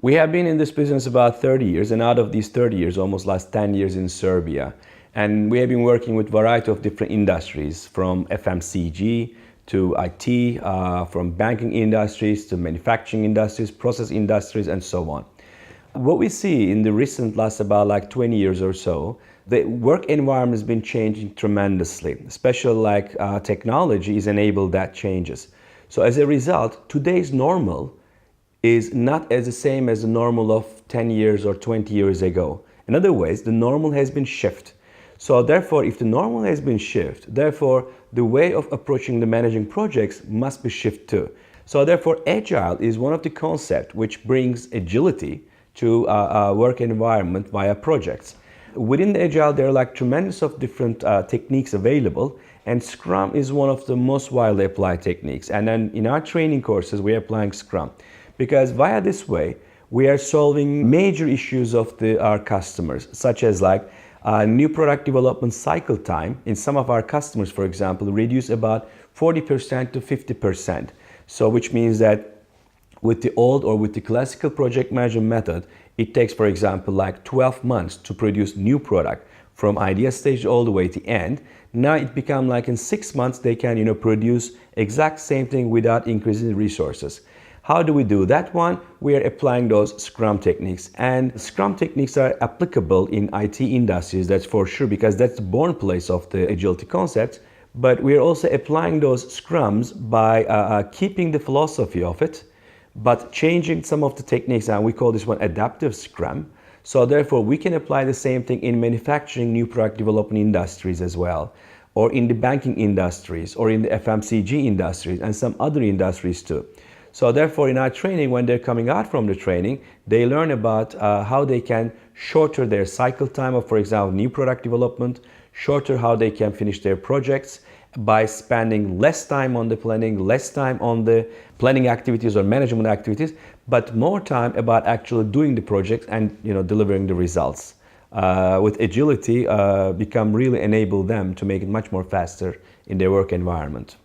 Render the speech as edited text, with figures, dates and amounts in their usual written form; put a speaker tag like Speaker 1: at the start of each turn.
Speaker 1: We have been in this business about 30 years, and out of these 30 years, almost last 10 years in Serbia. And we have been working with a variety of different industries, from FMCG to IT, from banking industries to manufacturing industries, process industries, and so on. What we see in the recent last about like 20 years or so, the work environment has been changing tremendously, especially like technology has enabled that changes. So as a result, today's normal is not as the same as the normal of 10 years or 20 years ago. In other ways, the normal has been shifted. So therefore, if the normal has been shifted, therefore the way of approaching the managing projects must be shifted too. So therefore, agile is one of the concepts which brings agility to a work environment via projects. Within the agile, there are like tremendous of different techniques available, and Scrum is one of the most widely applied techniques. And then in our training courses, we are applying Scrum, because via this way, we are solving major issues of our customers, such as like new product development cycle time in some of our customers, for example, reduce about 40% to 50%. So which means that with the old or with the classical project management method, it takes, for example, like 12 months to produce new product from idea stage all the way to end. Now it becomes like in 6 months they can produce exact same thing without increasing resources. How do we do that one? We are applying those Scrum techniques, and Scrum techniques are applicable in IT industries, that's for sure, because that's the born place of the agility concepts. But we are also applying those Scrums by keeping the philosophy of it, but changing some of the techniques, and we call this one adaptive Scrum. So therefore, we can apply the same thing in manufacturing, new product development industries as well, or in the banking industries, or in the FMCG industries, and some other industries too. So therefore, in our training, when they're coming out from the training, they learn about how they can shorter their cycle time of, for example, new product development, shorter how they can finish their projects by spending less time on the planning, less time on the planning activities or management activities, but more time about actually doing the project and delivering the results. With agility, really enable them to make it much more faster in their work environment.